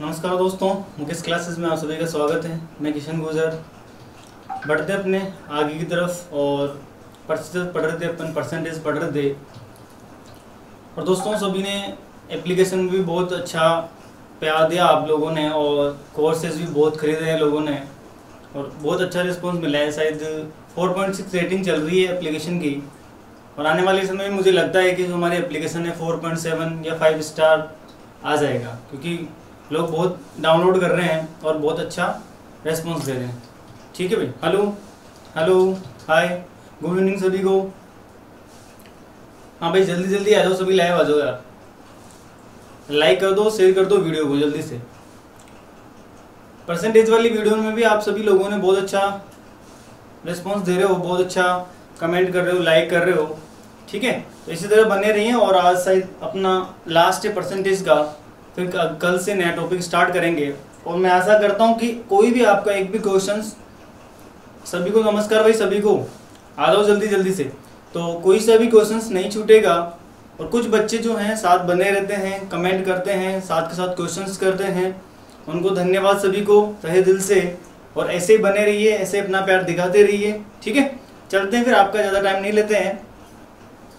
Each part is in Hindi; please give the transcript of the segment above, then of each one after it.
नमस्कार दोस्तों, मुकेश क्लासेस में आप सभी का स्वागत है। मैं किशन गुजर। बढ़ते अपने आगे की तरफ और प्रतिशत पढ़ रहे थे, अपन परसेंटेज पढ़ रहे थे। और दोस्तों सभी ने एप्लीकेशन में भी बहुत अच्छा प्यार दिया आप लोगों ने, और कोर्सेज भी बहुत खरीदे हैं लोगों ने और बहुत अच्छा रिस्पॉन्स मिला है। शायद 4.6 रेटिंग चल रही है एप्लीकेशन की, और आने वाले समय में मुझे लगता है कि जो हमारी एप्लीकेशन है 4.7 या 5 स्टार आ जाएगा, क्योंकि लोग बहुत डाउनलोड कर रहे हैं और बहुत अच्छा रेस्पॉन्स दे रहे हैं। ठीक है भाई। Hello hello hi, good evening सभी को। हाँ भाई, जल्दी जल्दी आ जाओ, सभी लाइव आ जाओ यार। लाइक कर दो, शेयर कर दो वीडियो को जल्दी से। परसेंटेज वाली वीडियो में भी आप सभी लोगों ने बहुत अच्छा रिस्पॉन्स दे रहे हो, बहुत अच्छा कमेंट कर रहे हो, लाइक कर रहे हो। ठीक है, तो इसी तरह बने रहिए। और आज शायद अपना लास्ट है परसेंटेज का, फिर कल से नया टॉपिक स्टार्ट करेंगे। और मैं आशा करता हूँ कि कोई भी आपका एक भी क्वेश्चन, सभी को नमस्कार भाई, सभी को आ जाओ जल्दी जल्दी से, तो कोई सा भी क्वेश्चंस नहीं छूटेगा। और कुछ बच्चे जो हैं साथ बने रहते हैं, कमेंट करते हैं, साथ के साथ क्वेश्चंस करते हैं, उनको धन्यवाद सभी को तहे दिल से। और ऐसे ही बने रहिए, ऐसे अपना प्यार दिखाते रहिए। ठीक है, चलते हैं फिर, आपका ज़्यादा टाइम नहीं लेते हैं।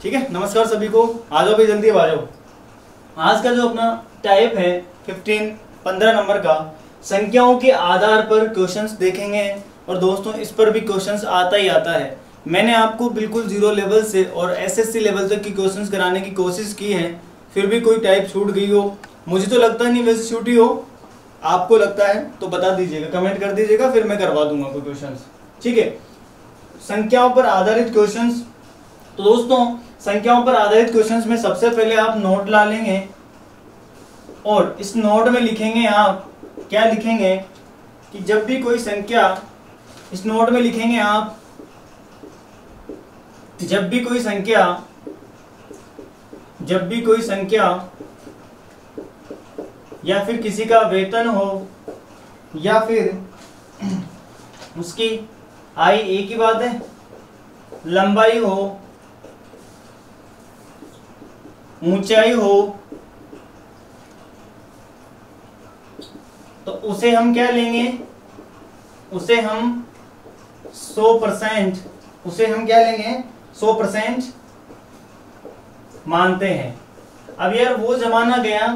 ठीक है, नमस्कार सभी को, आ जाओ भाई जल्दी आ जाओ। आज का जो अपना टाइप है 15 नंबर का, संख्याओं के आधार पर क्वेश्चंस देखेंगे। और दोस्तों इस पर भी क्वेश्चंस आता ही आता है। मैंने आपको बिल्कुल जीरो लेवल से और एसएससी लेवल तक की क्वेश्चंस कराने की कोशिश की है, फिर भी कोई टाइप छूट गई हो, मुझे तो लगता नहीं वैसे छूटी हो। आपको लगता है तो बता दीजिएगा, कमेंट कर दीजिएगा, फिर मैं करवा दूंगा कोई क्वेश्चन। ठीक है, संख्याओं पर आधारित क्वेश्चन। तो दोस्तों संख्याओं पर आधारित क्वेश्चन में सबसे पहले आप नोट ला लेंगे, और इस नोट में लिखेंगे, आप क्या लिखेंगे कि जब भी कोई संख्या, इस नोट में लिखेंगे आप, जब भी कोई संख्या या फिर किसी का वेतन हो, या फिर उसकी आय, एक ही बात है, लंबाई हो, ऊंचाई हो, तो उसे हम क्या लेंगे, उसे हम 100%, उसे हम क्या लेंगे 100% मानते हैं। अब यार वो जमाना गया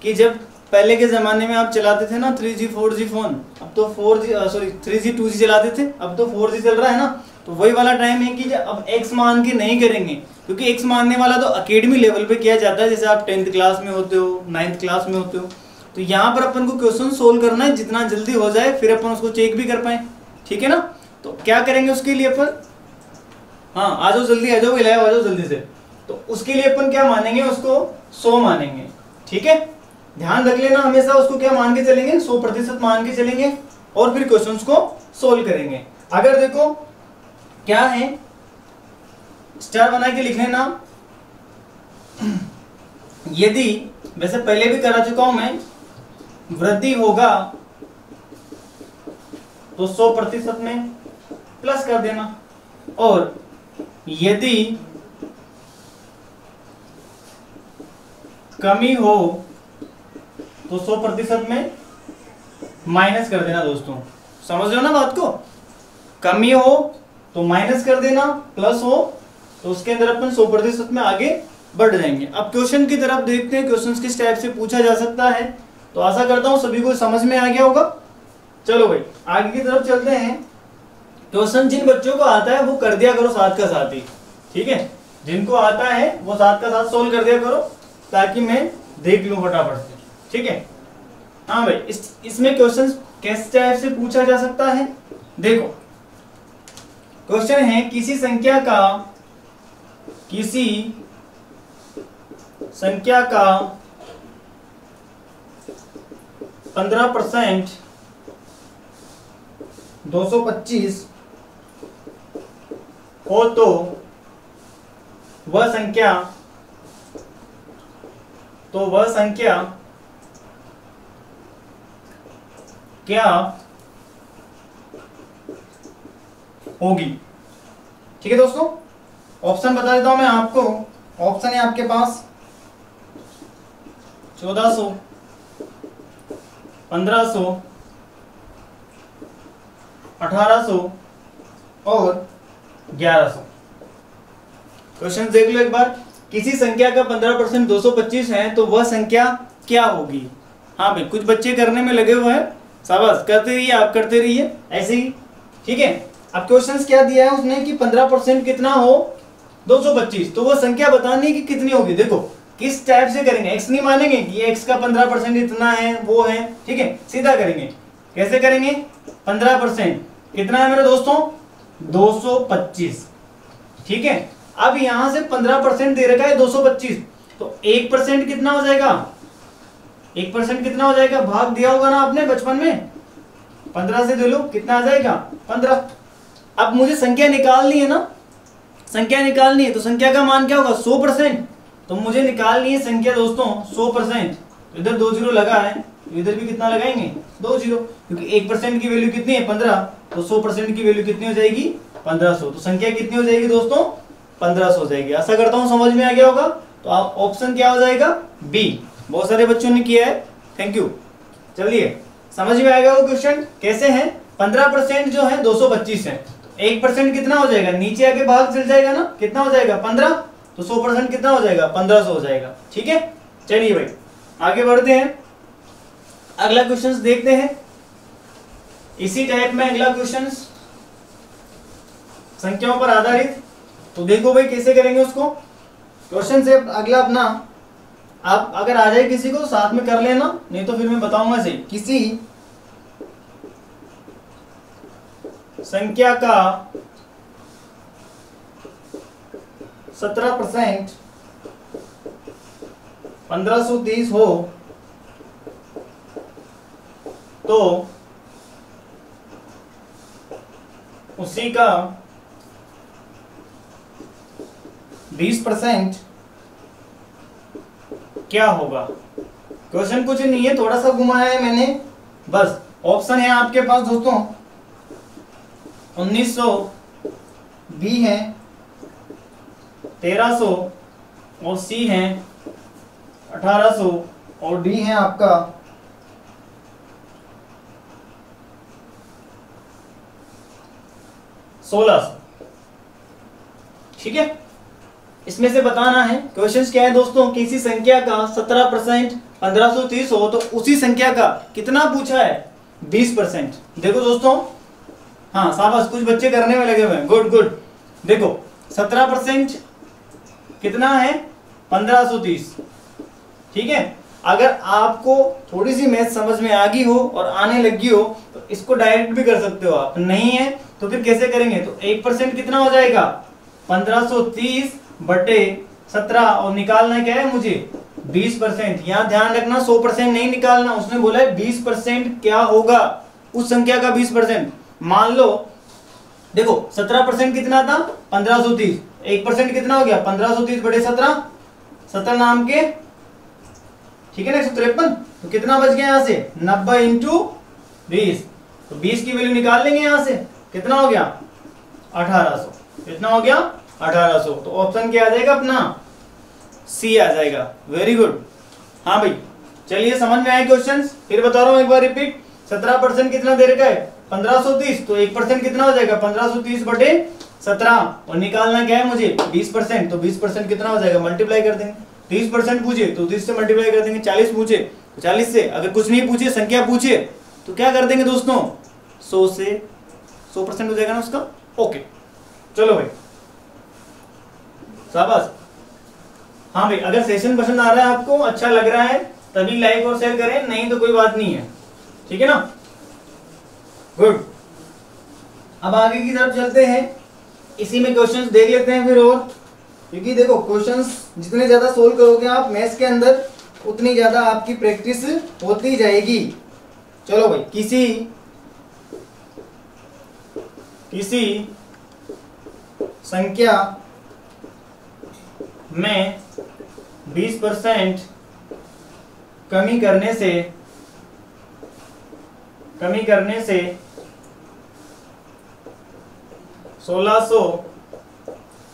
कि जब पहले के जमाने में आप चलाते थे ना 3G 4G फोन, अब तो 3G 2G चलाते थे, अब तो 4G चल रहा है ना। तो वही वाला टाइम है कि अब x मान के नहीं करेंगे, क्योंकि x मानने वाला तो अकेडमी लेवल पे किया जाता है, जैसे आप 10th क्लास में होते हो, 9th क्लास में होते हो। तो यहाँ पर अपन को क्वेश्चन सोल्व करना है, जितना जल्दी हो जाए फिर अपन उसको चेक भी कर पाए। ठीक है ना, तो क्या करेंगे उसके लिए अपन, हाँ आ जाओ जल्दी, आ जाओ लाइव आ जाओ जल्दी से। तो उसके लिए अपन क्या मानेंगे, उसको 100 मानेंगे। ठीक है, ध्यान रख लेना, हमेशा उसको क्या मान के चलेंगे, 100% मान के चलेंगे, और फिर क्वेश्चंस को सोल्व करेंगे। अगर देखो क्या है, स्टार बना के लिख लेना। यदि, वैसे पहले भी करा चुका हूं मैं, वृद्धि होगा तो 100% में प्लस कर देना, और यदि कमी हो तो 100% में माइनस कर देना। दोस्तों समझ रहे हो ना बात को, कमी हो तो माइनस कर देना, प्लस हो तो उसके अंदर अपन 100% में आगे बढ़ जाएंगे। अब क्वेश्चन की तरफ देखते हैं, क्वेश्चन किस टाइप से पूछा जा सकता है। तो आशा करता हूं सभी को समझ में आ गया होगा। चलो भाई आगे की तरफ चलते हैं। क्वेश्चन जिन बच्चों को आता है वो कर दिया करो साथ का साथ ही। ठीक है, जिनको आता है वो साथ का साथ सोल्व कर दिया करो, ताकि मैं देख लूं फटाफट से। ठीक है, हाँ भाई, इसमें क्वेश्चन किस टाइप से पूछा जा सकता है। देखो क्वेश्चन है, किसी संख्या का 15% 225 हो तो वह संख्या क्या होगी। ठीक है दोस्तों, ऑप्शन बता देता हूं मैं आपको। ऑप्शन है आपके पास 1400, 1500, 1800 और 1100। क्वेश्चन देख लो एक बार। किसी संख्या का 15% 225 है तो वह संख्या क्या होगी? हाँ भाई, कुछ बच्चे करने में लगे हुए हैं, शाबाश, करते रहिए, आप करते रहिए ऐसे ही, ठीक है। अब क्वेश्चन क्या दिया है उसने कि 15% कितना हो 225, तो वह संख्या बतानी कि कितनी होगी। देखो किस टाइप से करेंगे, x नहीं मानेंगे कि x का 15% इतना है वो है, ठीक है, सीधा करेंगे। कैसे करेंगे? 15% कितना है मेरे दोस्तों? 225, ठीक है। अब यहां से 15% दे रखा है 225, तो 1% कितना हो जाएगा? 1% कितना हो जाएगा? भाग दिया होगा ना आपने बचपन में, 15 से दे लो, कितना आ जाएगा? 15। अब मुझे संख्या निकालनी है ना, संख्या निकालनी है, तो संख्या का मान क्या होगा? 100%। तो मुझे निकालनी है संख्या दोस्तों 100%। इधर 2 जीरो लगा है, इधर भी कितना लगाएंगे? 2 जीरो, क्योंकि 1% की वैल्यू कितनी है? 15, तो 100% की वैल्यू कितनी हो जाएगी? 1500। तो संख्या कितनी हो जाएगी दोस्तों? 1500 हो जाएगी। आशा करता हूं समझ में आ गया होगा। तो आप ऑप्शन क्या हो जाएगा? बी। बहुत सारे बच्चों ने किया है, थैंक यू। चलिए समझ में आएगा वो क्वेश्चन कैसे है। 15% जो है 225 है, 1% कितना हो जाएगा? नीचे आके भाग चल जाएगा ना, कितना हो जाएगा? 15, तो 100% कितना हो जाएगा? 1500 हो जाएगा, ठीक है। चलिए भाई आगे बढ़ते हैं, अगला क्वेश्चन देखते हैं। इसी टाइप में अगला क्वेश्चन संख्याओं पर आधारित। तो देखो भाई कैसे करेंगे उसको। क्वेश्चन से अगला अपना, आप अगर आ जाए किसी को साथ में कर लेना, नहीं तो फिर मैं बताऊंगा से। किसी संख्या का 17% 1530 हो तो उसी का 20% क्या होगा? क्वेश्चन कुछ नहीं है, थोड़ा सा घुमाया है मैंने बस। ऑप्शन है आपके पास दोस्तों 1900 बी है, 1300 और सी है 1800 और डी है आपका 1600, ठीक है। इसमें से बताना है क्वेश्चन क्या है दोस्तों। किसी संख्या का 17% 1530 हो तो उसी संख्या का कितना पूछा है? 20%। देखो दोस्तों, हाँ शाबाश, कुछ बच्चे करने में लगे हुए हैं, गुड गुड। देखो 17% कितना है? 1530, ठीक है। अगर आपको थोड़ी सी मैथ समझ में आ गई हो और आने लगी हो तो इसको डायरेक्ट भी कर सकते हो आप, नहीं है तो फिर कैसे करेंगे? तो 1% कितना हो जाएगा? 1530 बटे 17 और निकालना क्या है मुझे? 20%। यहां ध्यान रखना 100% नहीं निकालना, उसने बोला है 20% क्या होगा उस संख्या का 20%। मान लो देखो 17% कितना था? 1530, 1% कितना हो गया? 1530 बटे 17, 17 नाम के, ठीक है ना, 153। तो कितना बच गया यहां से? 90 इंटू 20, तो 20 की वैल्यू निकाल लेंगे यहां से, कितना हो गया? 1800। कितना हो गया? 1800। तो ऑप्शन क्या आ जाएगा अपना? सी आ जाएगा। Very good. हाँ भाई चलिए समझ में आए क्वेश्चन, फिर बता रहा हूं एक बार रिपीट। 17% कितना दे रखा है? 1530, तो 1% कितना हो जाएगा? 1530 बटे 17 और निकालना क्या है मुझे? 20%। तो 20% कितना हो जाएगा? मल्टीप्लाई कर देंगे। 30% पूछे तो 30 से मल्टीप्लाई कर देंगे, 40 पूछे तो 40 से, अगर कुछ नहीं पूछे संख्या पूछे तो क्या कर देंगे दोस्तों? 100 से 100% हो जाएगा ना उसका। ओके चलो भाई शाबाश। हाँ भाई अगर सेशन पसंद आ रहा है आपको, अच्छा लग रहा है, तभी लाइक और शेयर करें, नहीं तो कोई बात नहीं है, ठीक है ना। गुड। अब आगे की तरफ चलते हैं, इसी में क्वेश्चंस देख लेते हैं फिर और, क्योंकि देखो क्वेश्चंस जितने ज्यादा सोल्व करोगे आप मैथ्स के अंदर उतनी ज्यादा आपकी प्रैक्टिस होती जाएगी। चलो भाई, किसी संख्या में 20% कमी करने से 1600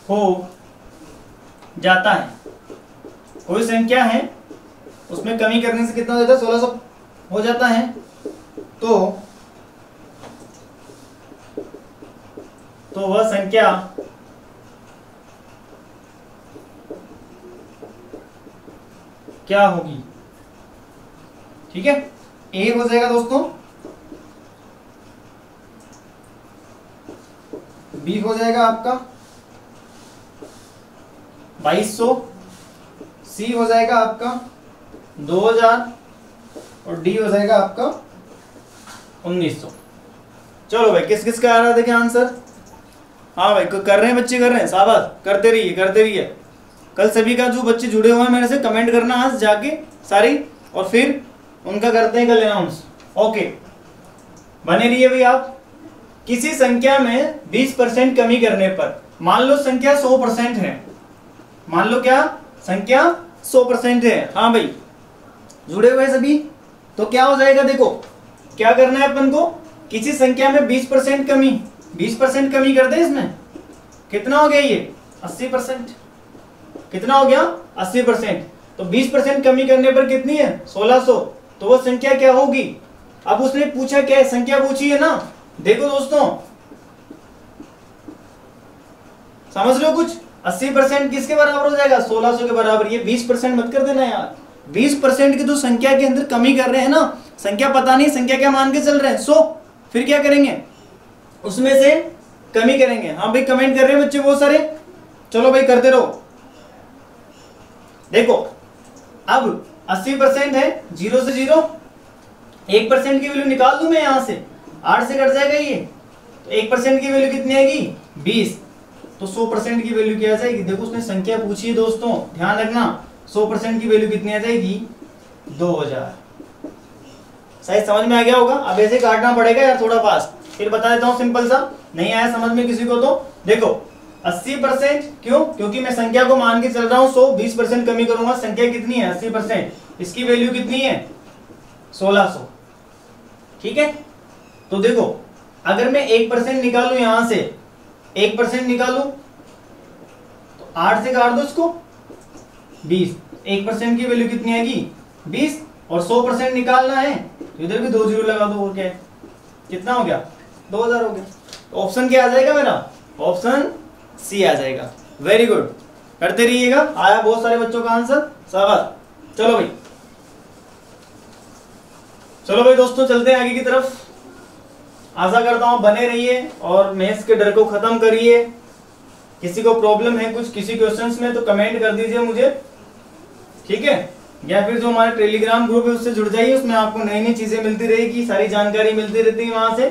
हो जाता है। कोई संख्या है उसमें कमी करने से कितना हो जाता है? 1600 हो जाता है। तो वह संख्या क्या होगी। ठीक है, ए हो जाएगा दोस्तों, बी हो जाएगा आपका 2200, सी हो जाएगा आपका 2000 और डी हो जाएगा आपका 1900। चलो भाई, किस किस का आ रहा है देखिए आंसर। हाँ भाई, कर रहे हैं बच्चे, कर रहे हैं, शाबाश, करते रहिए करते रहिए। कल सभी का जो बच्चे जुड़े हुए हैं मेरे से कमेंट करना आज जाके सारी, और फिर उनका करते हैं कल अनाउंस। ओके, बने रहिए भाई आप। किसी संख्या में 20% कमी करने पर, मान लो संख्या 100% है, मान लो क्या संख्या 100% है। हाँ भाई, जुड़े हुए सभी, तो क्या हो जाएगा, देखो क्या करना है अपन को, किसी संख्या में 20% कमी, 20% कमी कर दे, इसमें कितना हो गया ये 80%, कितना हो गया 80%, तो 20% कमी करने पर कितनी है 1600, तो वो संख्या क्या होगी। अब उसने पूछा क्या है, संख्या पूछी है ना। देखो दोस्तों, समझ रहे हो कुछ, 80% किसके बराबर हो जाएगा 1600 के बराबर। ये 20% मत कर देना यार, 20% की तो संख्या के अंदर कमी कर रहे हैं ना, संख्या पता नहीं संख्या क्या मान के चल रहे हैं, सो फिर क्या करेंगे, उसमें से कमी करेंगे। हाँ भाई, कमेंट कर रहे हैं बच्चे बहुत सारे, चलो भाई करते रहो। देखो अब 80% है, 0 से 0, 1% की वैल्यू निकाल दूं मैं यहां से, 8 से कट जाएगा ये, तो 1% की वैल्यू कितनी आएगी 20, तो 100% की वैल्यू क्या आ जाएगी। देखो उसने संख्या पूछी है दोस्तों, ध्यान रखना, 100% की वैल्यू कितनी आ जाएगी 2000। शायद समझ में आ गया होगा। अब ऐसे काटना पड़ेगा यार थोड़ा फास्ट, फिर बता देता हूँ सिंपल सा, नहीं आया समझ में किसी को तो देखो 80%, क्यों, क्योंकि मैं संख्या को मान के चल रहा हूं 100, 20% कमी करूंगा, संख्या कितनी है 80%, इसकी वैल्यू कितनी है 1600। ठीक है, तो देखो अगर मैं 1% निकालू, यहां से 1% निकालू तो 8 से काट दो इसको 20, 1% की वैल्यू कितनी आएगी 20, और 100% निकालना है तो इधर भी 2 जीरो लगा दो, और क्या है, कितना हो गया 2000 हो गया। तो ऑप्शन क्या आ जाएगा मेरा, ऑप्शन सी आ जाएगा। वेरी गुड, करते रहिएगा। आया बहुत सारे बच्चों का आंसर, शाबाश। चलो भाई, चलो भाई दोस्तों, चलते हैं आगे की तरफ। आशा करता हूं बने रहिए और मैथ्स के डर को खत्म करिए। किसी को प्रॉब्लम है कुछ किसी क्वेश्चंस में तो कमेंट कर दीजिए मुझे, ठीक है, या फिर जो हमारे टेलीग्राम ग्रुप है उससे जुड़ जाइए, उसमें आपको नई नई चीजें मिलती रहेगी, सारी जानकारी मिलती रहती है वहां से।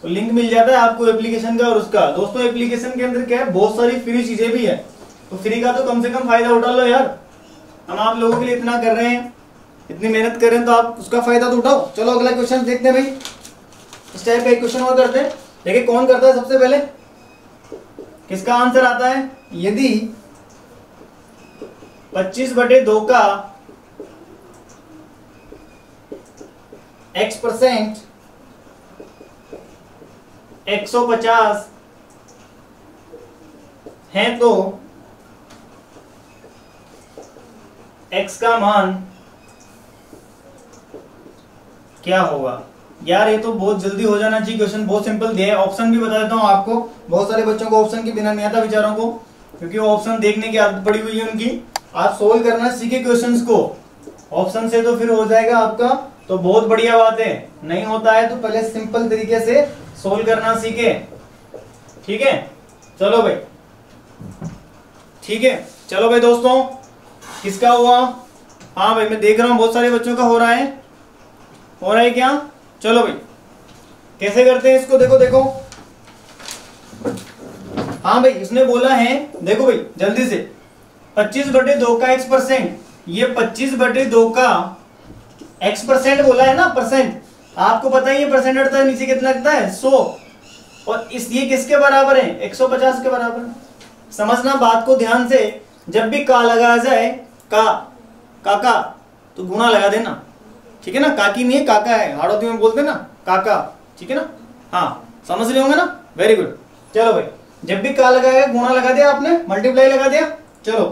तो लिंक मिल जाता है आपको एप्लीकेशन का और उसका। दोस्तों एप्लीकेशन के अंदर क्या है, बहुत सारी फ्री चीजें भी है, तो फ्री का तो कम से कम फायदा उठा लो यार। हम आप लोगों के लिए इतना कर रहे हैं, इतनी मेहनत कर रहे हैं, तो आप उसका फायदा तो उठाओ। चलो अगला क्वेश्चन देखते हैं भाई, इस टाइप का एक क्वेश्चन और करते हैं। देखिए कौन करता है सबसे पहले, किसका आंसर आता है, यदि 25/2 का x% 150 है तो x का मान क्या होगा। यार ये तो बहुत जल्दी हो जाना चाहिए क्वेश्चन, बहुत सिंपल दिया है। ऑप्शन भी बता देता हूं आपको, बहुत सारे बच्चों को ऑप्शन के बिना नहीं आता बेचारों को, क्योंकि वो ऑप्शन देखने की आदत पड़ी हुई है उनकी। आप सोल्व करना सीखे क्वेश्चंस को, ऑप्शन से तो फिर हो जाएगा आपका, तो बहुत बढ़िया बात है। नहीं होता है तो पहले सिंपल तरीके से सोल्व करना सीखे, ठीक है। चलो भाई, ठीक है, चलो भाई दोस्तों, किसका हुआ, हाँ भाई मैं देख रहा हूं बहुत सारे बच्चों का हो रहा है, हो रहा है क्या। चलो भाई कैसे करते हैं इसको, देखो देखो, हाँ भाई इसने बोला है, देखो भाई जल्दी से, 25/2 का x%, ये 25/2 का x% बोला है ना, परसेंट, आपको पता ही है परसेंट हटता है नीचे कितना लगता है 100, और इस ये किसके बराबर है 150 के बराबर। समझना बात को ध्यान से, जब भी का लगाया जाए, काका तो गुणा लगा देना, ठीक है ना, काकी नहीं है काका है, हाड़ोती में बोलते ना काका, ठीक है ना, हाँ समझ रहे होंगे ना, वेरी गुड। चलो भाई जब भी का लगाया गुणा लगा दिया आपने, मल्टीप्लाई लगा दिया। चलो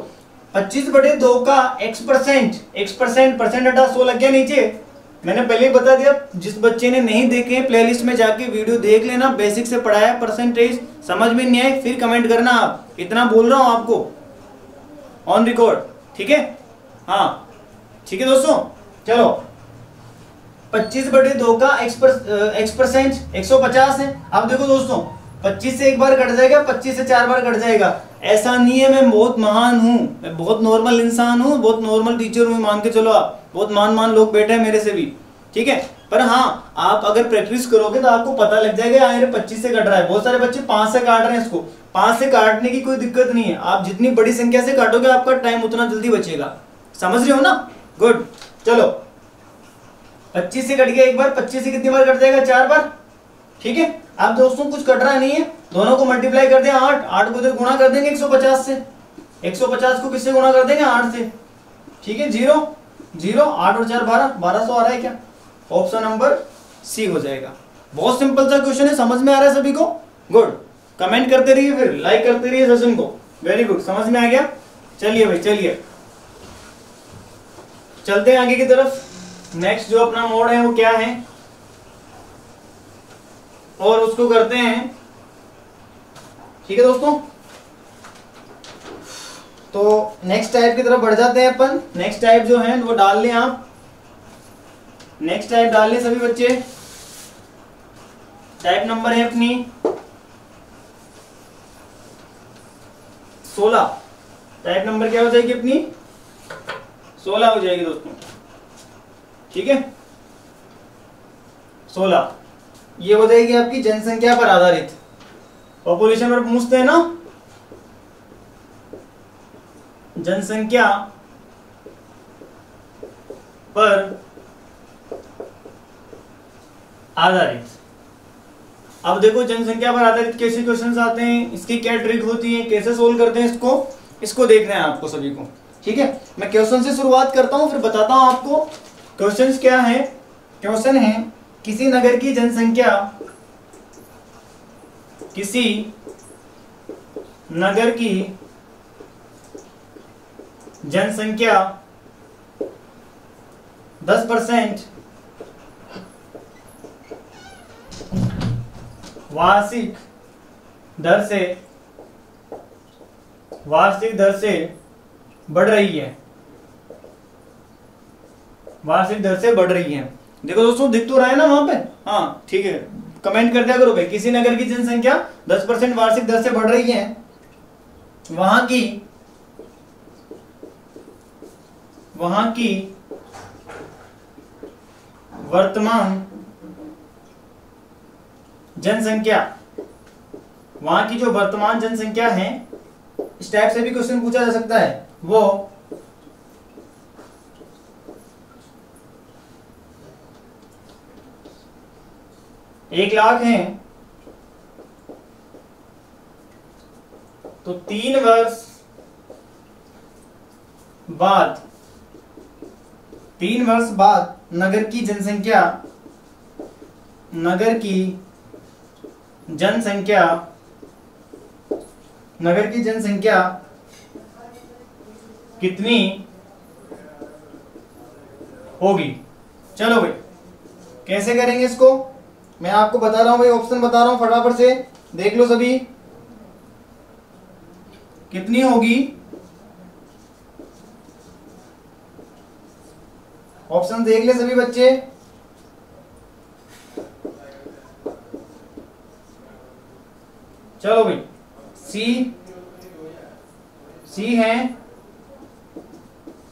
25/2 का x%, परसेंट हटा 100 लग गया नीचे, मैंने पहले ही बता दिया, जिस बच्चे ने नहीं देखे प्लेलिस्ट में जाके वीडियो देख लेना, बेसिक से पढ़ाया, परसेंटेज समझ में नहीं आए फिर कमेंट करना, आप इतना बोल रहा हूं आपको ऑन रिकॉर्ड, ठीक है। हाँ ठीक है दोस्तों, चलो 25/2 का x% 150 है। अब देखो दोस्तों 25 से एक बार कट जाएगा, 25 से 4 बार कट जाएगा, ऐसा नहीं है मैं बहुत महान हूं, मैं बहुत नॉर्मल इंसान हूं, बहुत नॉर्मल टीचर हूं, मान के चलो आप, बहुत मान लोग बैठे हैं मेरे से भी, ठीक है। पर हाँ आप अगर प्रैक्टिस करोगे तो आपको पता लग जाएगा यार 25 से कट रहा है। बहुत सारे बच्चे 5 से काट रहे हैं इसको, 5 से काटने की कोई दिक्कत नहीं है, आप जितनी बड़ी संख्या से काटोगे आपका टाइम उतना जल्दी बचेगा, समझ रहे हो ना, गुड। चलो 25 से कट गया एक बार, 25 से कितनी बार कट जाएगा, 4 बार, ठीक है। अब दोस्तों कुछ कट रहा नहीं है, दोनों को मल्टीप्लाई कर दें 8 को इधर गुणा कर देंगे 150 से, 150 को किससे गुणा कर देंगे 8 से, ठीक है। 0 0 8 और 4 12, 1200 आ रहा है क्या, ऑप्शन नंबर सी हो जाएगा। बहुत सिंपल सा क्वेश्चन है, समझ में आ रहा है सभी को, गुड। कमेंट करते रहिए, फिर लाइक करते रहिए सेशन को, वेरी गुड, समझ में आ गया। चलिए भाई चलिए चलते हैं आगे की तरफ। नेक्स्ट जो अपना मोड है वो क्या है और उसको करते हैं, ठीक है दोस्तों। तो नेक्स्ट टाइप की तरफ बढ़ जाते हैं अपन। नेक्स्ट टाइप जो है वो डाल लें आप, नेक्स्ट टाइप डाल लें सभी बच्चे। टाइप नंबर है अपनी 16। टाइप नंबर क्या हो जाएगी अपनी 16 हो जाएगी दोस्तों, ठीक है। 16 ये हो जाएगी आपकी जनसंख्या पर आधारित। पॉपुलेशन पर पूछते हैं ना, जनसंख्या पर आधारित। अब देखो जनसंख्या पर आधारित कैसे क्वेश्चंस आते हैं, इसकी क्या ट्रिक होती है, कैसे सोल्व करते हैं इसको देखना है आपको सभी को, ठीक है। मैं क्वेश्चन से शुरुआत करता हूं फिर बताता हूं आपको क्वेश्चंस क्या है। क्वेश्चन है किसी नगर की जनसंख्या, किसी नगर की जनसंख्या 10% वार्षिक दर से बढ़ रही है, वार्षिक दर से बढ़ रही है। देखो दोस्तों दिख तो रहा है ना वहां पे, हाँ ठीक है, कमेंट कर दिया करो भाई। किसी नगर की जनसंख्या 10% वार्षिक दर से बढ़ रही है, वहां की वर्तमान जनसंख्या, वहां की जो वर्तमान जनसंख्या है, इस टाइप से भी क्वेश्चन पूछा जा सकता है, वो 1 लाख है, तो 3 वर्ष बाद नगर की जनसंख्या कितनी होगी। चलो भाई कैसे करेंगे इसको, मैं आपको बता रहा हूं भाई, ऑप्शन बता रहा हूं, फटाफट से देख लो सभी। कितनी होगी, ऑप्शन देख ले सभी बच्चे। चलो भाई सी है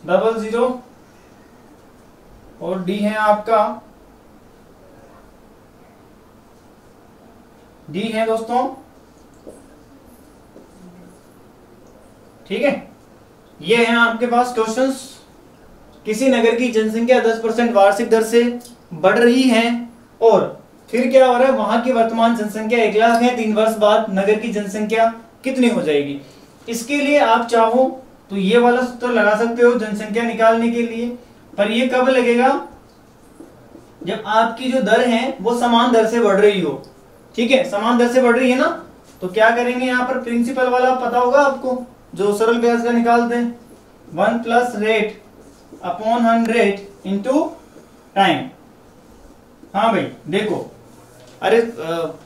00 और डी है आपका डी है दोस्तों, ठीक है। ये है आपके पास क्वेश्चंस। किसी नगर की जनसंख्या 10% वार्षिक दर से बढ़ रही है और फिर क्या हो रहा है, वहां की वर्तमान जनसंख्या 1 लाख है, 3 वर्ष बाद नगर की जनसंख्या कितनी हो जाएगी। इसके लिए आप चाहो तो ये वाला सूत्र लगा सकते हो जनसंख्या निकालने के लिए, पर ये कब लगेगा, जब आपकी जो दर है वो समान दर से बढ़ रही हो, ठीक है। समान दर से बढ़ रही है ना, तो क्या करेंगे, यहाँ पर प्रिंसिपल वाला पता होगा आपको, जो सरल ब्याज का निकालते हैं, 1 + रेट अपॉन 100 इंटू टाइम, हाँ भाई देखो, अरे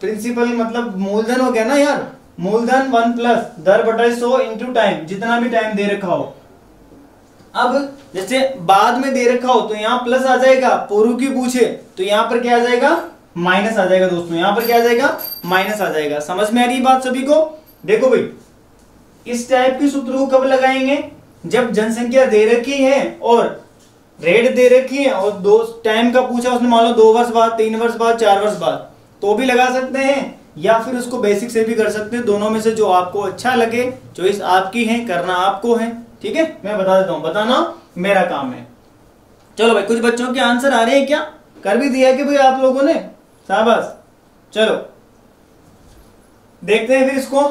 प्रिंसिपल मतलब मूलधन हो गया ना यार, मूलधन 1 प्लस दर बटा 100 इंटू टाइम, जितना भी टाइम दे रखा हो। अब जैसे बाद में दे रखा हो तो यहाँ प्लस आ जाएगा, पूर्व की पूछे तो यहाँ पर क्या आ जाएगा, माइनस आ जाएगा दोस्तों, यहाँ पर क्या आ जाएगा, माइनस आ जाएगा। समझ में आ रही बात सभी को? देखो भाई, इस टाइप की सूत्र को कब लगाएंगे, जब जनसंख्या दे रखी है और रेट दे रखी है और दो टाइम का पूछा उसने, मान लो 2 वर्ष बाद, 3 वर्ष बाद, 4 वर्ष बाद, तो भी लगा सकते हैं, या फिर उसको बेसिक से भी कर सकते हैं। दोनों में से जो आपको अच्छा लगे, चॉइस आपकी है, करना आपको है। ठीक है, मैं बता देता हूं, बताना मेरा काम है। चलो भाई, कुछ बच्चों के आंसर आ रहे हैं क्या, कर भी दिया कि भाई आप लोगों ने, शाबाश। चलो देखते हैं फिर इसको,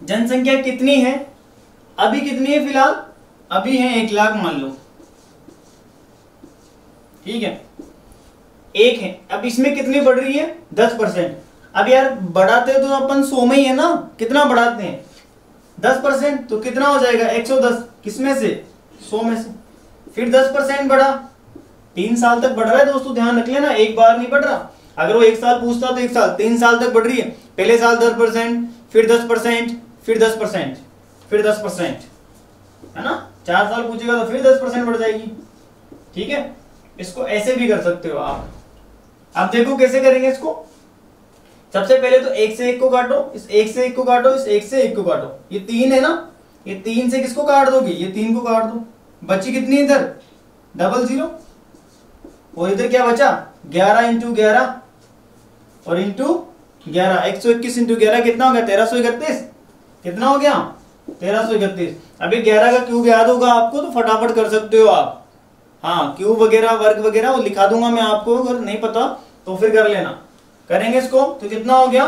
जनसंख्या कितनी है, अभी कितनी है फिलहाल, अभी है 1 लाख मान लो, ठीक है, 1 है। अब इसमें कितनी बढ़ रही है, 10%। अब यार बढ़ाते तो अपन 100 में ही है ना, कितना बढ़ाते हैं, 10%, तो कितना हो जाएगा 110, किसमें से, 100 में से, फिर 10% बढ़ा, 3 साल तक बढ़ रहा है दोस्तों, ध्यान रख लेना, एक बार नहीं बढ़ रहा। अगर वो 1 साल पूछता तो 1 साल, 3 साल तक बढ़ रही है, पहले साल 10%, फिर 10%, फिर 10%, फिर 10%, है ना, 4 साल पूछेगा तो फिर 10% बढ़ जाएगी। ठीक है, इसको ऐसे भी कर सकते हो आप। अब देखो कैसे करेंगे इसको, सबसे पहले तो 1 से 1 को काटो, इस 1 से 1 को काटो, इस 1 से 1 को काटो, ये 3 है ना, ये 3 से किसको काट दोगे, ये 3 को काट दो, बची कितनी इधर, 00, और इधर क्या बचा, 11 इंटू 11 और इंटू 11, 121 इंटू 11 कितना हो गया, 1331, कितना हो गया, 1331। अभी 11 का क्यूब याद होगा आपको तो फटाफट कर सकते हो आप, हाँ, क्यूब वगैरह वर्ग वगैरह वो लिखा दूंगा मैं आपको, अगर नहीं पता तो फिर कर लेना। करेंगे इसको तो कितना हो गया,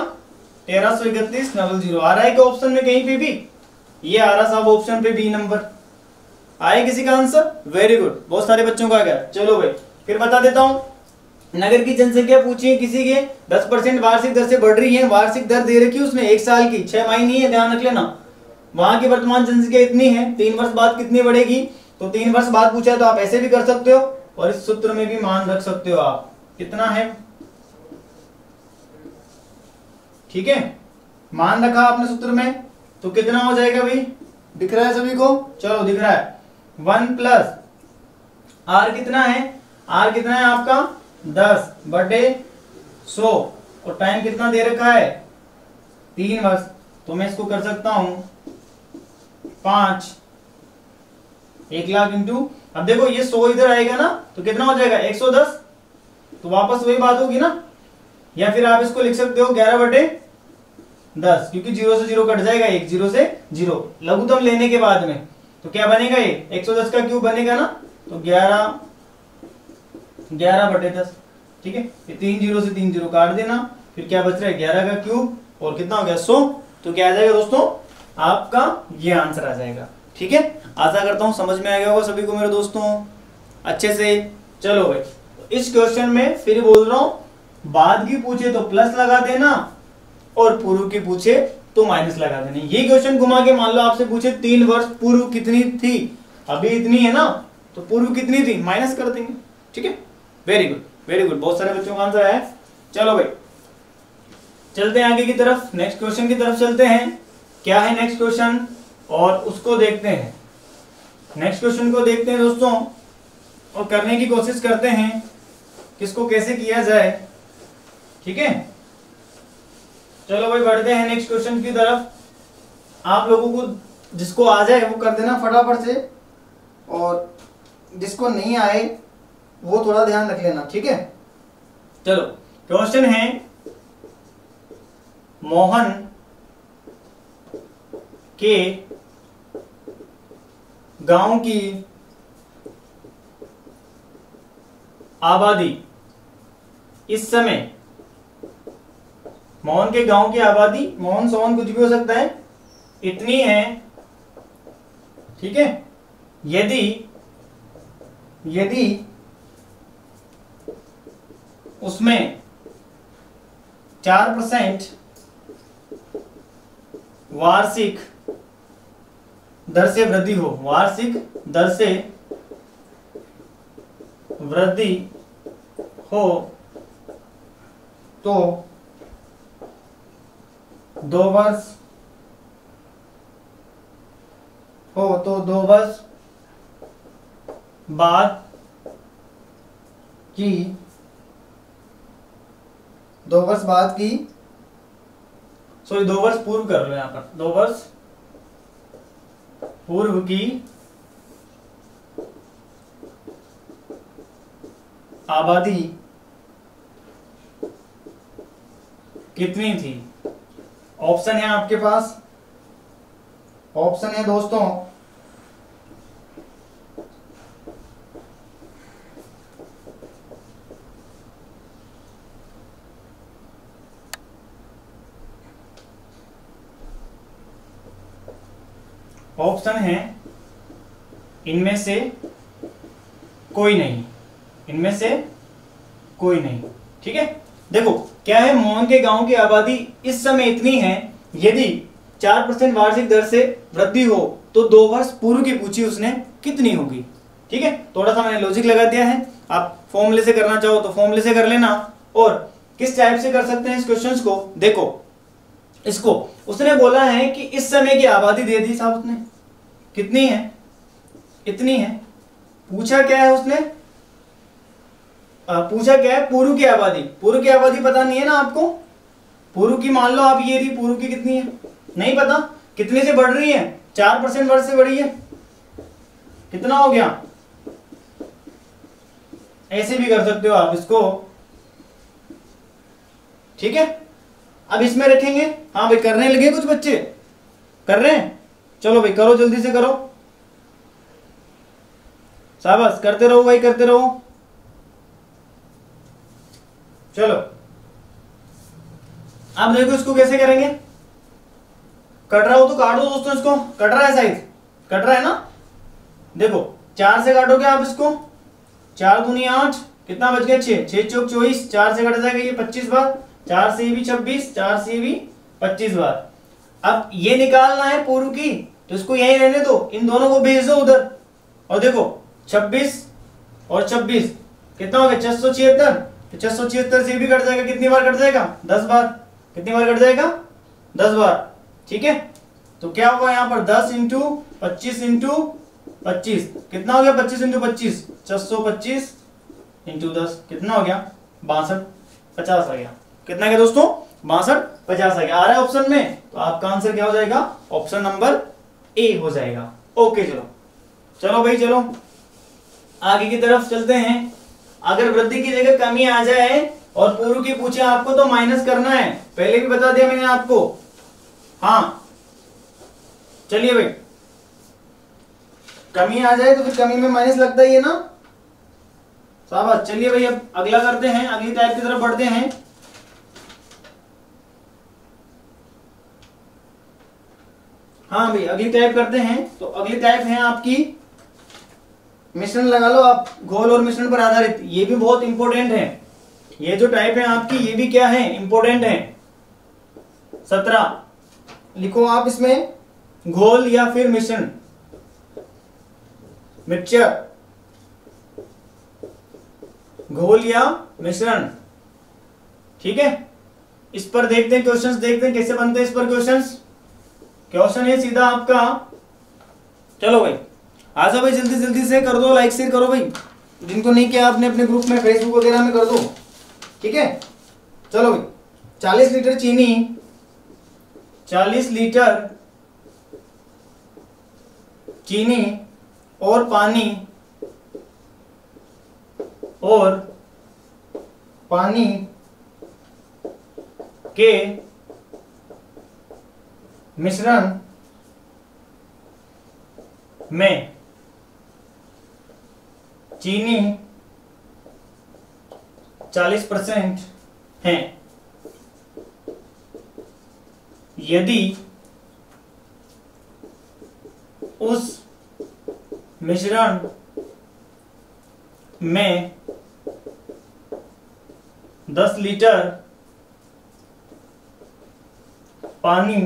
1331 00। आ रहा है क्या ऑप्शन में कहीं पे भी, ये आ रहा साहब ऑप्शन पे बी नंबर, आए किसी का आंसर, वेरी गुड, बहुत सारे बच्चों का आ गया। चलो भाई फिर बता देता हूं, नगर की जनसंख्या पूछी है किसी के, 10% वार्षिक दर से बढ़ रही है, वार्षिक दर दे रखी है उसने 1 साल की, 6 महीने है, ध्यान रख लेना। वहां की वर्तमान जनसंख्या इतनी है, 3 वर्ष बाद कितनी बढ़ेगी, तो 3 वर्ष बाद पूछा है तो आप ऐसे भी कर सकते हो, और इस सूत्र में भी मान रख सकते हो आप, कितना है, ठीक है, मान रखा आपने सूत्र में, तो कितना हो जाएगा भाई, दिख रहा है सभी को, चलो दिख रहा है, 1 प्लस आर कितना है, आर कितना है आपका 10/100, और टाइम कितना दे रखा है 3 वर्ष, तो मैं इसको कर सकता हूं 5, 1 लाख इंटू, अब देखो ये 100 इधर आएगा ना तो कितना हो जाएगा 110, तो वापस वही बात होगी ना, या फिर आप इसको लिख सकते हो 11/10, क्योंकि 0 से 0 कट जाएगा, 1 0 से 0 लघुत्तम लेने के बाद में, तो क्या बनेगा ये 110 का क्यूब बनेगा ना, तो 11/10, ठीक है, ये 3 0 से 3 0 काट देना, फिर क्या बच रहा है 11 का क्यूब, और कितना हो गया 100, तो क्या आ जाएगा दोस्तों आपका ये आंसर आ जाएगा। ठीक है, आशा करता हूं समझ में आ गया होगा सभी को मेरे दोस्तों अच्छे से। चलो भाई, इस क्वेश्चन में फिर बोल रहा हूं, बाद की पूछे तो प्लस लगा देना और पूर्व की पूछे तो माइनस लगा देना। ये क्वेश्चन घुमा के मान लो आपसे पूछे 3 वर्ष पूर्व कितनी थी, अभी इतनी है ना, तो पूर्व कितनी थी माइनस कर देंगे। ठीक है, वेरी गुड वेरी गुड, बहुत सारे बच्चों का आंसर है। चलो भाई चलते हैं आगे की तरफ, नेक्स्ट क्वेश्चन की तरफ चलते हैं। क्या है नेक्स्ट क्वेश्चन, और उसको देखते हैं, नेक्स्ट क्वेश्चन को देखते हैं दोस्तों, और करने की कोशिश करते हैं किसको कैसे किया जाए। ठीक है, चलो भाई बढ़ते हैं नेक्स्ट क्वेश्चन की तरफ। आप लोगों को जिसको आ जाए वो कर देना फटाफट से, और जिसको नहीं आए वो थोड़ा ध्यान रख लेना। ठीक है, चलो क्वेश्चन है, मोहन के गांव की आबादी इस समय, मोहन के गांव की आबादी, मोहन सोहन कुछ भी हो सकता है, इतनी है। ठीक है, यदि उसमें 4% वार्षिक दर से वृद्धि हो, वार्षिक दर से वृद्धि हो तो 2 वर्ष बाद की 2 वर्ष बाद की, सॉरी 2 वर्ष पूर्व कर लो यहाँ पर, 2 वर्ष पूर्व की आबादी कितनी थी। ऑप्शन है आपके पास, ऑप्शन है दोस्तों ऑप्शन है इनमें से कोई नहीं, इनमें से कोई नहीं। ठीक है, देखो क्या है, मोहन के गांव की आबादी इस समय इतनी है, यदि 4% वार्षिक दर से वृद्धि हो तो 2 वर्ष पूर्व की पूछी उसने कितनी होगी। ठीक है, थोड़ा सा मैंने लॉजिक लगा दिया है, आप फॉर्मूले से करना चाहो तो फॉर्मूले से कर लेना, और किस टाइप से कर सकते हैं इस क्वेश्चंस को। देखो इसको उसने बोला है कि इस समय की आबादी दे दी साहब उसने, कितनी है, इतनी है। पूछा क्या है उसने, पूछा क्या है, पूर्व की आबादी। पूर्व की आबादी पता नहीं है ना आपको, पूर्व की मान लो आप ये रही, पूर्व की कितनी है नहीं पता, कितने से बढ़ रही है, 4% वर्ष से बढ़ी है, कितना हो गया। ऐसे भी कर सकते हो आप इसको। ठीक है, अब इसमें रखेंगे। हाँ भाई करने लगे, कुछ बच्चे कर रहे हैं, चलो भाई करो, जल्दी से करो, शाबाश, करते रहो भाई, करते रहो। चलो अब देखो इसको कैसे करेंगे। कट रहा हो तो काटो दोस्तों, इसको कट रहा है, साइज कट रहा है ना। देखो 4 से काटोगे आप इसको, 4 दूनी 8, कितना बच गया 6, 6 चौक 24, 4 से कट जाएगा ये 25 बार, 4 से भी 26, 4 से भी 25 बार। अब ये निकालना है पूर्व की, तो इसको यही रहने दो, इन दोनों को भेज दो उधर। और देखो 26 और 26 कितना हो गया 676, तो 676 से भी कट जाएगा, कितनी बार कट जाएगा 10 बार, कितनी बार कट जाएगा 10 बार। ठीक है, तो क्या होगा यहाँ पर 10 इंटू 25 इंटू 25, कितना हो गया 25 इंटू 25, 625 इंटू 10, कितना हो गया 62, 50 आ गया। कितना गया दोस्तों 62, 50 आ गया। आ रहा है ऑप्शन में, तो आपका आंसर क्या हो जाएगा, ऑप्शन नंबर ए हो जाएगा। ओके चलो, चलो भाई चलो आगे की तरफ चलते हैं। अगर वृद्धि की जगह कमी आ जाए और पूर्व की पूछे आपको तो माइनस करना है, पहले भी बता दिया मैंने आपको। हाँ चलिए भाई, कमी आ जाए तो फिर कमी में माइनस लगता ही है ना, शाबाश। चलिए भाई अब अगला करते हैं, अगली टाइप की तरफ बढ़ते हैं। हाँ भाई अगली टाइप करते हैं, तो अगली टाइप है आपकी मिश्रण लगा लो आप, घोल और मिश्रण पर आधारित। ये भी बहुत इंपॉर्टेंट है, ये जो टाइप है आपकी ये भी क्या है, इंपॉर्टेंट है। 17 लिखो आप इसमें, घोल या फिर मिश्रण, मिक्सचर, घोल या मिश्रण। ठीक है, इस पर देखते हैं क्वेश्चंस, देखते हैं कैसे बनते हैं इस पर क्वेश्चंस। क्वेश्चन है सीधा आपका, चलो भाई आ जाओ भाई, जल्दी जल्दी से कर दो, लाइक शेयर करो भाई, जिनको नहीं किया आपने अपने ग्रुप में फेसबुक वगैरह में कर दो। ठीक है, चलो भाई 40 लीटर चीनी, 40 लीटर चीनी और पानी के मिश्रण में चीनी 40% है। यदि उस मिश्रण में 10 लीटर पानी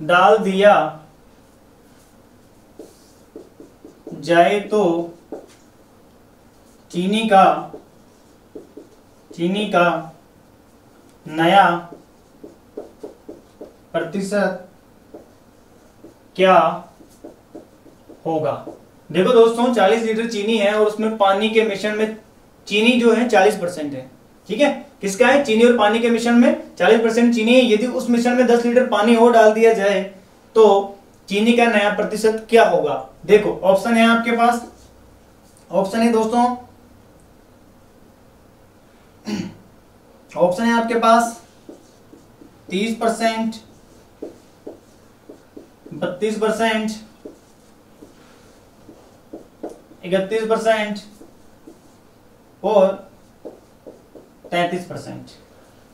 डाल दिया जाए तो चीनी का नया प्रतिशत क्या होगा। देखो दोस्तों 40 लीटर चीनी है और उसमें पानी के मिश्रण में चीनी जो है 40% है। ठीक है, किसका है? चीनी और पानी के मिश्रण में 40% चीनी है। यदि उस मिश्रण में 10 लीटर पानी और डाल दिया जाए तो चीनी का नया प्रतिशत क्या होगा। देखो ऑप्शन है आपके पास, ऑप्शन है दोस्तों, ऑप्शन है आपके पास 30%, 32%, 31% और 33%।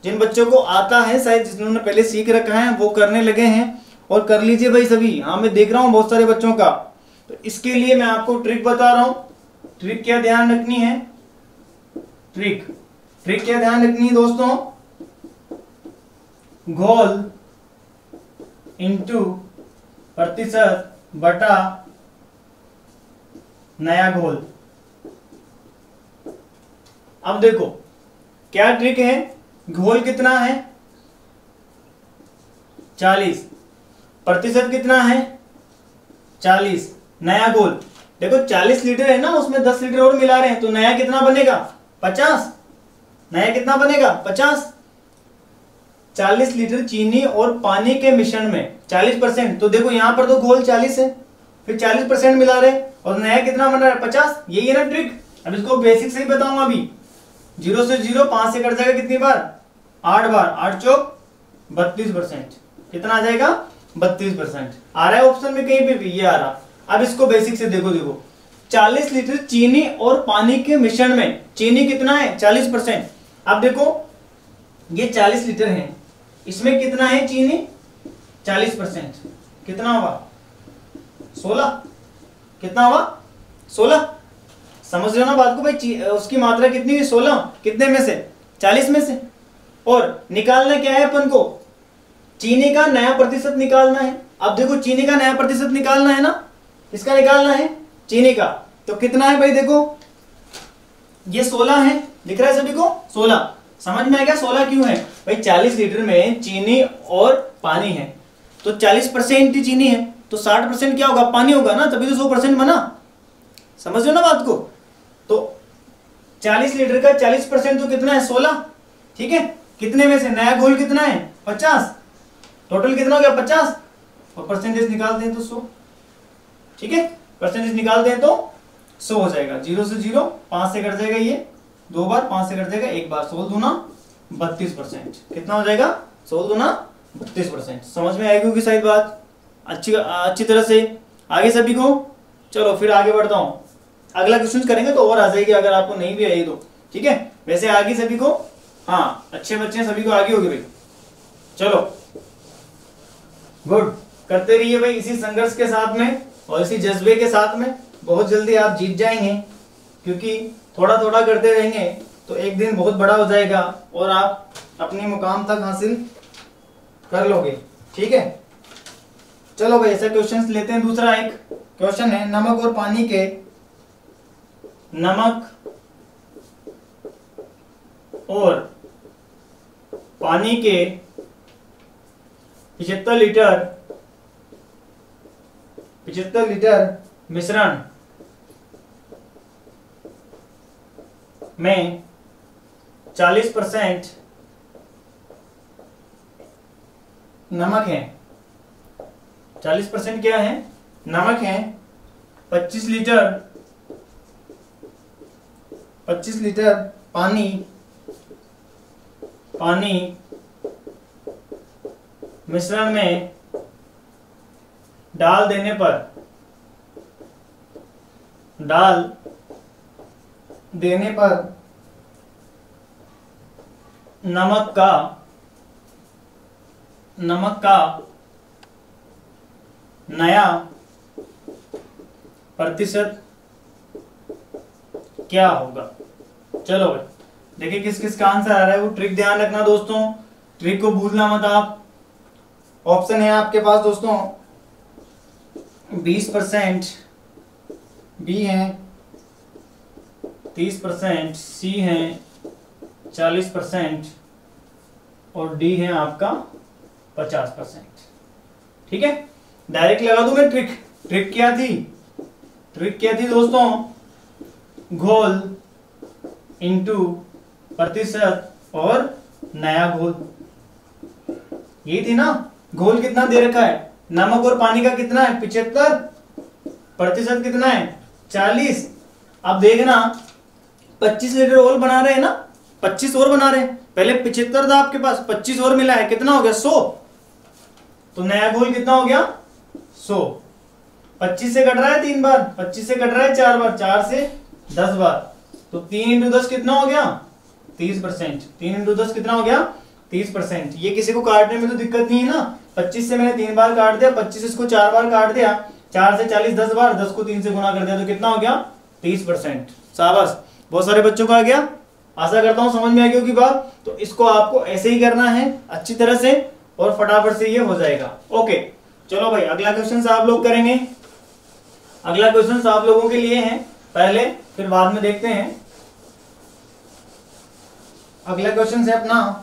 जिन बच्चों को आता है, शायद जिन्होंने पहले सीख रखा है वो करने लगे हैं और कर लीजिए भाई सभी। हाँ मैं देख रहा हूं बहुत सारे बच्चों का। तो इसके लिए मैं आपको ट्रिक बता रहा हूं। ट्रिक क्या ध्यान रखनी है? ट्रिक क्या ध्यान रखनी है दोस्तों? घोल इंटू प्रतिशत बटा नया घोल। अब देखो क्या ट्रिक है। घोल कितना है? 40, प्रतिशत कितना है? 40, नया घोल। देखो 40 लीटर है ना, उसमें 10 लीटर और मिला रहे हैं तो नया कितना बनेगा? 50। नया कितना बनेगा? 50। 40 लीटर चीनी और पानी के मिश्रण में 40%, तो देखो यहां पर तो घोल 40 है, फिर 40% मिला रहे और नया कितना बन रहा है? 50। यही है ना ट्रिक। अब इसको बेसिक से ही बताऊंगा अभी। 0 से 0, 5 से कट जाएगा कितनी बार? 8 बार। 8 चौक 32%। कितना आ जाएगा? 32%। आ रहा है ऑप्शन में कहीं पे भी? ये आ रहा। अब इसको बेसिक से देखो, 40 लीटर चीनी और पानी के मिश्रण में चीनी कितना है? 40%। अब देखो ये 40 लीटर है, इसमें कितना है चीनी? 40%। कितना हुआ? 16। कितना हुआ? 16। समझ रहे हो ना बात को भाई? उसकी मात्रा कितनी हुई? 16। कितने में से? 40 में से। और निकालना क्या है अपन को? चीनी का नया प्रतिशत निकालना है। अब देखो चीनी का नया प्रतिशत निकालना है ना, किसका निकालना है? चीनी का। तो कितना है भाई? देखो ये 16 है, दिख रहा है सभी को? 16। समझ में आ गया 16 क्यों है भाई? 40 लीटर में चीनी और पानी है तो 40% ही चीनी है तो 60% क्या होगा? पानी होगा ना, तभी तो 100% बना। समझ रहे हो ना बात को? तो 40 लीटर का 40% तो कितना है? 16। ठीक है, कितने में से? नया घोल कितना है? 50। टोटल कितना हो गया? 50। और परसेंटेज निकाल दें तो 100। ठीक है, परसेंटेज निकाल दें तो 100 हो जाएगा। 0 से 0, 5 से कट जाएगा ये 2 बार, 5 से कट जाएगा 1 बार। 100 दूना 32%। कितना हो जाएगा? 100 दूना 32%। समझ में आएगी होगी शायद बात अच्छी तरह से। आगे सभी को? चलो फिर आगे बढ़ता हूं। अगला क्वेश्चन करेंगे तो और आ जाएगी अगर आपको नहीं भी आई तो। ठीक है, वैसे आगे सभी को, हाँ अच्छे बच्चे सभी को आगे होगी भाई। चलो गुड, करते रहिए भाई इसी संघर्ष के साथ में और इसी जज्बे के साथ में। बहुत जल्दी आप जीत जाएंगे, क्योंकि थोड़ा थोड़ा करते रहेंगे तो एक दिन बहुत बड़ा हो जाएगा और आप अपनी मुकाम तक हासिल कर लोगे। ठीक है, चलो भाई ऐसा क्वेश्चन लेते हैं। दूसरा एक क्वेश्चन है, नमक और पानी के, नमक और पानी के 75 लीटर मिश्रण में 40% नमक है। 40% क्या है? नमक है। 25 लीटर पानी मिश्रण में डाल देने पर नमक का नया प्रतिशत क्या होगा। चलो भाई देखिए किस किस का आंसर आ रहा है वो ट्रिक ध्यान रखना दोस्तों, ट्रिक को भूलना मत आप। ऑप्शन है आपके पास दोस्तों 20% बी है, 30%, सी है 40% और डी है आपका 50%। ठीक है, डायरेक्ट लगा दूं मैं ट्रिक। ट्रिक क्या थी? ट्रिक क्या थी दोस्तों? घोल इनटू प्रतिशत और नया घोल, यही थी ना। घोल कितना दे रखा है? नमक और पानी का कितना है? 75, प्रतिशत कितना है? 40। अब देखना 25 लीटर और बना रहे हैं ना, 25 और बना रहे हैं। पहले 75 था आपके पास, 25 और मिला है, कितना हो गया? 100। तो नया घोल कितना हो गया? 100। 25 से कट रहा है 3 बार, 25 से कट रहा है 4 बार, 4 से 10 बार, तो 3 इंटू 10 कितना हो गया? 30%। 3 इंटू 10 कितना हो गया? 30%। ये किसी को काटने में तो दिक्कत नहीं है ना। 25 से मैंने 3 बार काट दिया, 25 इसको 4 बार काट दिया, 4 से 40 10 बार, 10 को 3 से गुना कर दिया, तो कितना हो गया? 30%। शाबाश, बहुत सारे बच्चों को आ गया। आशा करता हूं समझ में आ गई होगी बात। तो इसको आपको ऐसे ही करना है अच्छी तरह से और फटाफट से ये हो जाएगा। ओके, चलो भाई अगला क्वेश्चन आप लोग करेंगे। अगला क्वेश्चन आप लोगों के लिए है पहले, फिर बाद में देखते हैं। अगला क्वेश्चन है अपना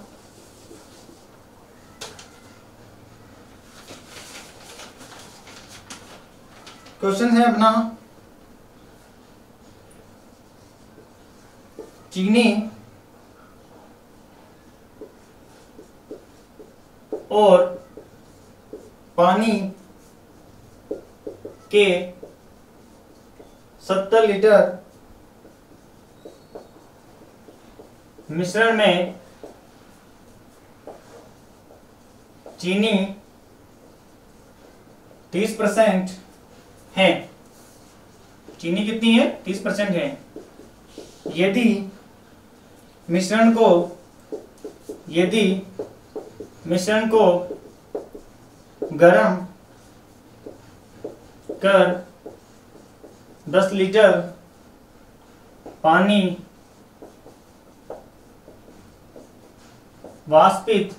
चीनी और पानी के 70 लीटर मिश्रण में चीनी 30% है। चीनी कितनी है? 30% है। यदि मिश्रण को गरम कर 10 लीटर पानी वाष्पित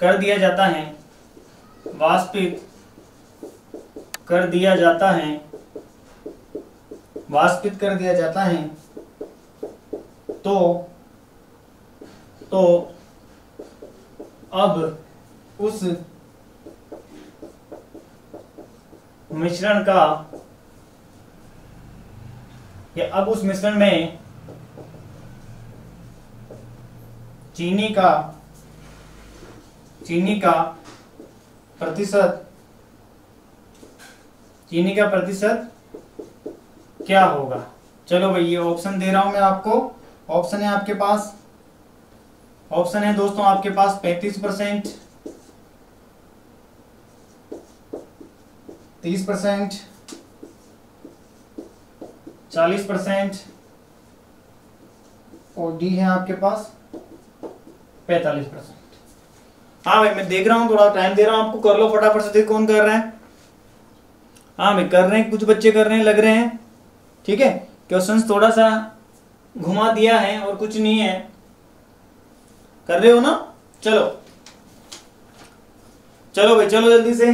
कर दिया जाता है, तो अब उस मिश्रण में चीनी का प्रतिशत क्या होगा? चलो भाई ये ऑप्शन दे रहा हूं मैं आपको। ऑप्शन है आपके पास, ऑप्शन है दोस्तों आपके पास 35%, 30%, 40% और डी है आपके पास 45%। हाँ भाई मैं देख रहा हूँ, थोड़ा टाइम दे रहा हूँ आपको, कर लो फटाफट से। देख कौन कर रहा है। हाँ मैं कर रहे हैं, कुछ बच्चे कर रहे हैं, लग रहे हैं। ठीक है, क्वेश्चंस थोड़ा सा घुमा दिया है और कुछ नहीं है, कर रहे हो ना? चलो भाई चलो जल्दी से।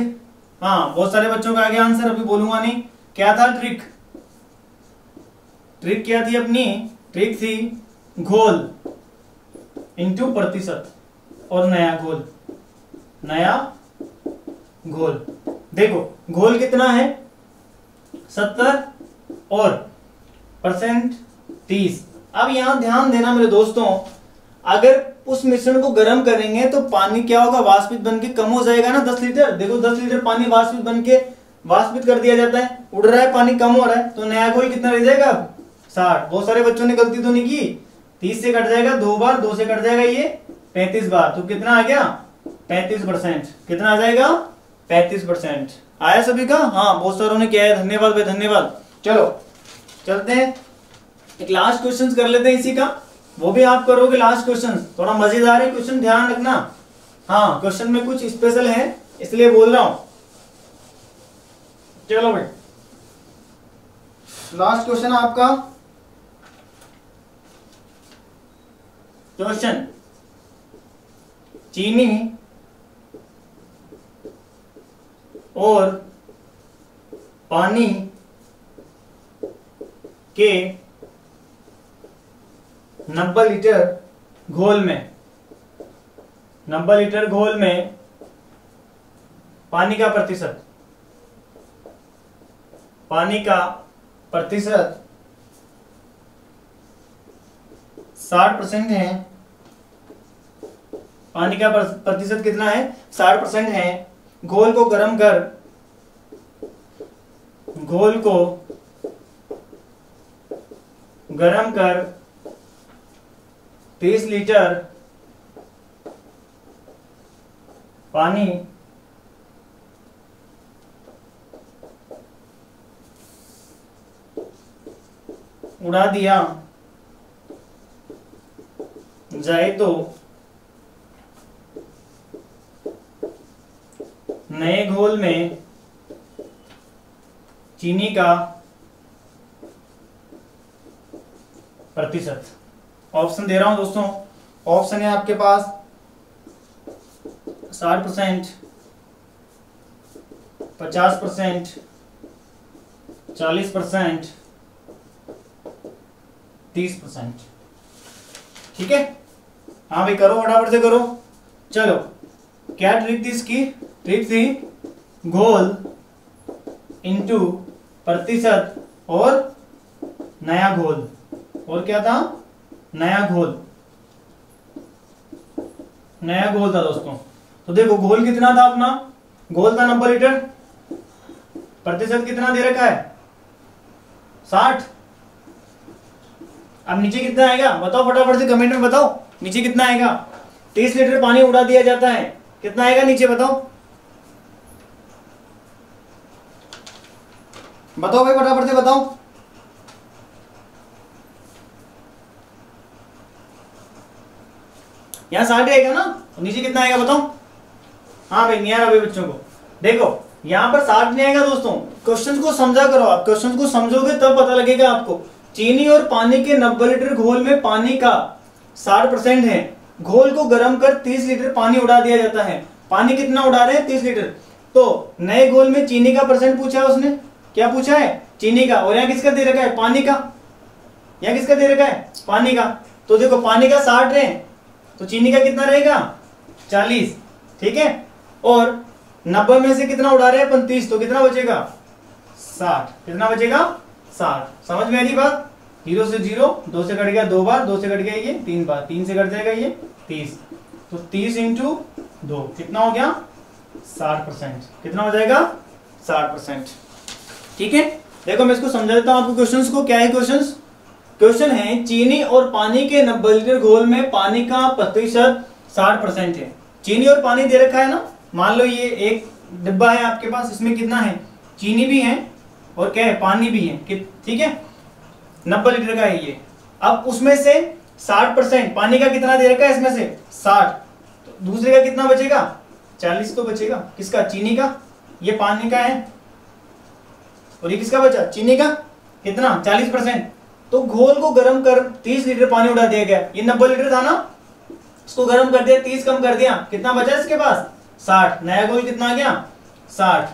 हाँ बहुत सारे बच्चों का आ गया आंसर, अभी बोलूंगा नहीं। क्या था ट्रिक? ट्रिक क्या थी अपनी? ट्रिक थी घोल इनटू प्रतिशत और नया घोल। देखो घोल कितना है? 70 और परसेंट 30। अब यहां ध्यान देना मेरे दोस्तों, अगर उस मिश्रण को गर्म करेंगे तो पानी क्या होगा? वाष्पित बनके कम हो जाएगा ना 10 लीटर। देखो 10 लीटर पानी वाष्पित कर दिया जाता है, उड़ रहा है पानी, कम हो रहा है, तो नया घोल कितना रह जाएगा? 60। बहुत सारे बच्चों ने गलती तो नहीं की, 30 से कट जाएगा 2 बार, 2 से कट जाएगा ये 35 बार, तो कितना आ गया? 35%। कितना आ जाएगा? 35%। आया सभी का? हाँ बहुत सारों ने किया है, धन्यवाद भाई धन्यवाद। चलो चलते हैं, एक लास्ट क्वेश्चन कर लेते हैं इसी का, वो भी आप करोगे लास्ट क्वेश्चन। थोड़ा मजेदार है क्वेश्चन, ध्यान रखना। हाँ क्वेश्चन में कुछ स्पेशल है इसलिए बोल रहा हूं। चलो भाई लास्ट क्वेश्चन आपका। क्वेश्चन, चीनी और पानी के 90 लीटर घोल में 90 लीटर घोल में पानी का प्रतिशत 60% है। पानी का प्रतिशत कितना है? 60% है। घोल को गर्म कर 30 लीटर पानी उड़ा दिया जाए तो नए घोल में चीनी का प्रतिशत। ऑप्शन दे रहा हूं दोस्तों, ऑप्शन है आपके पास 60%, 50%, 40%, 30%। ठीक है, हाँ भाई करो, फटाफट से करो। चलो, क्या ट्रिक थी इसकी? ट्रिक थी घोल इनटू प्रतिशत और नया घोल। और क्या था? नया घोल था दोस्तों। तो देखो घोल कितना था अपना? घोल था 90 लीटर, प्रतिशत कितना दे रखा है? 60। अब नीचे कितना आएगा बताओ, फटाफट से कमेंट में बताओ, नीचे कितना आएगा? 30 लीटर पानी उड़ा दिया जाता है, कितना आएगा नीचे बताओ? बताओ भाई, फटाफट से बताओ। यहाँ 60 आएगा ना, नीचे कितना आएगा बताओ? हाँ भाई, नहीं आ रहा भाई बच्चों को। देखो यहाँ पर 60 नहीं आएगा दोस्तों। क्वेश्चन को समझा करो, आप क्वेश्चन को समझोगे तब पता लगेगा आपको। चीनी और पानी के 90 लीटर घोल में पानी का 60% है। घोल को गर्म कर 30 लीटर पानी उड़ा दिया जाता है। पानी कितना उड़ा रहे हैं? 30 लीटर। तो नए घोल में चीनी का परसेंट पूछा है उसने। क्या पूछा है? चीनी का। और यहाँ किसका दे रखा है? पानी का। यहाँ किसका दे रखा है? पानी का। तो देखो पानी का 60 है, तो चीनी का कितना रहेगा? 40। ठीक है, और 90 में से कितना उड़ा रहे हैं? 35, तो कितना बचेगा? 60। कितना बचेगा? 60। समझ में आ रही बात? 0 से 0, 2 से कट गया 2 बार, 2 से कट गया ये 3 बार, 3 से कट जाएगा ये 30। तो 30 इंटू 2 कितना हो गया? 60%। कितना हो जाएगा? 60%। ठीक है, देखो मैं इसको समझा देता हूं आपको क्वेश्चंस को। क्या है क्वेश्चंस? क्वेश्चन है चीनी और पानी के 90 लीटर घोल में पानी का प्रतिशत 60% है। चीनी और पानी दे रखा है ना। मान लो ये एक डिब्बा है आपके पास, इसमें कितना है? चीनी भी है और क्या है? पानी भी है। ठीक है, 90 लीटर का है ये। अब उसमें से 60% पानी का कितना दे रखा है? इसमें से 60, तो दूसरे का कितना बचेगा? 40 तो बचेगा। किसका? चीनी का। ये पानी का है और ये किसका बचा? चीनी का। कितना? 40%। तो घोल को गर्म कर 30 लीटर पानी उड़ा दिया गया। ये 90 लीटर था ना, इसको गर्म कर दिया, 30 कम कर दिया, कितना बचा इसके पास? 60। नया घोल कितना आ गया? 60।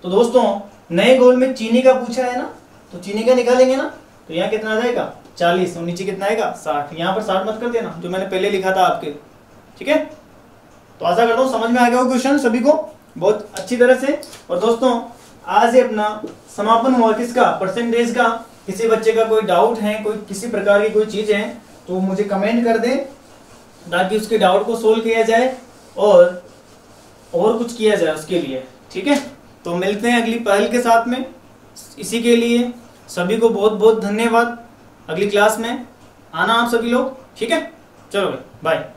तो दोस्तों नए घोल में चीनी का पूछा है ना, तो चीनी का निकालेंगे ना, तो यहाँ कितना आ जाएगा? 40। और नीचे कितना आएगा? 60। यहाँ पर 60 मत कर देना, जो मैंने पहले लिखा था आपके। ठीक है, तो आशा करता हूँ समझ में आ गया हो क्वेश्चन सभी को बहुत अच्छी तरह से। और दोस्तों आज ही अपना समापन हुआ किसका? परसेंटेज का। किसी बच्चे का कोई डाउट है, कोई किसी प्रकार की कोई चीज है, तो मुझे कमेंट कर दे ताकि उसके डाउट को सोल्व किया जाए और कुछ किया जाए उसके लिए। ठीक है, तो मिलते हैं अगली पहल के साथ में। इसी के लिए सभी को बहुत बहुत धन्यवाद। अगली क्लास में आना आप सभी लोग। ठीक है, चलो भाई, बाय।